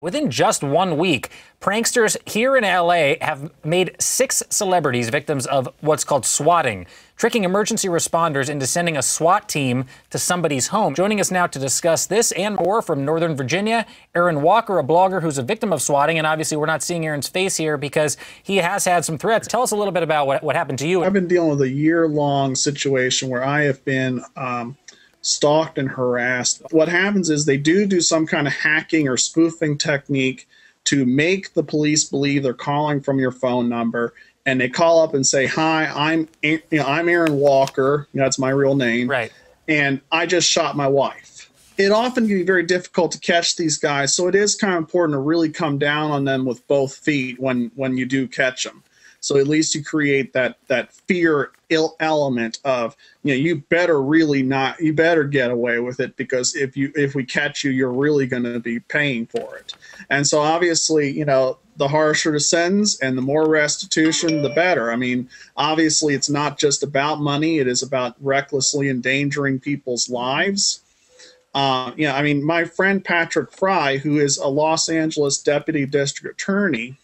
Within just 1 week, pranksters here in LA have made 6 celebrities victims of what's called swatting, tricking emergency responders into sending a SWAT team to somebody's home. Joining us now to discuss this and more from Northern Virginia, Aaron Walker, a blogger who's a victim of swatting. And obviously we're not seeing Aaron's face here because he has had some threats. Tell us a little bit about what happened to you. I've been dealing with a year-long situation where I have been stalked and harassed. What happens is they do some kind of hacking or spoofing technique to make the police believe they're calling from your phone number, and they call up and say, "Hi, I'm Aaron Walker. That's my real name. Right. And I just shot my wife." It often can be very difficult to catch these guys, so it is kind of important to really come down on them with both feet when you do catch them. So at least you create that fear element of, you better get away with it, because if we catch you, you're really going to be paying for it. And so obviously, the harsher the sentence and the more restitution, the better. I mean, obviously it's not just about money. It is about recklessly endangering people's lives. I mean, my friend Patrick Fry, who is a Los Angeles deputy district attorney,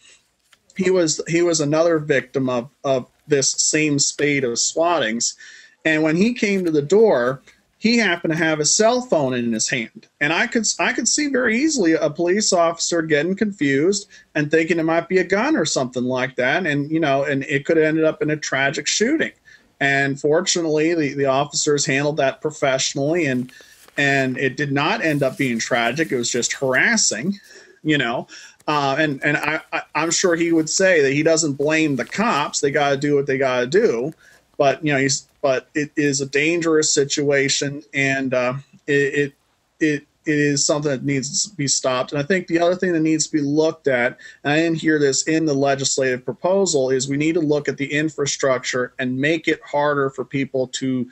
he was another victim of this same spate of swattings. And when he came to the door, he happened to have a cell phone in his hand. And I could see very easily a police officer getting confused and thinking it might be a gun or something like that. And, and it could have ended up in a tragic shooting. And fortunately, the officers handled that professionally, and it did not end up being tragic. It was just harassing, And I'm sure he would say that he doesn't blame the cops. They got to do what they got to do. But, but it is a dangerous situation, and it is something that needs to be stopped. And I think the other thing that needs to be looked at, and I didn't hear this in the legislative proposal, is we need to look at the infrastructure and make it harder for people to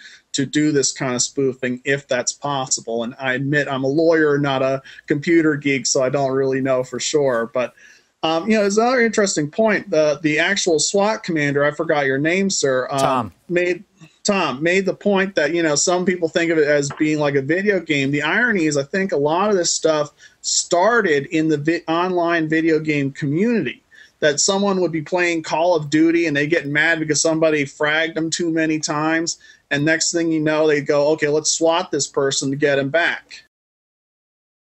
do this kind of spoofing if that's possible. And I admit I'm a lawyer, not a computer geek, so I don't really know for sure. But there's another interesting point. The actual SWAT commander, I forgot your name, sir, made the point that, some people think of it as being like a video game. The irony is, I think a lot of this stuff started in the online video game community, that someone would be playing Call of Duty and they get mad because somebody fragged them too many times. And next thing you know, they go, okay, let's SWAT this person to get him back.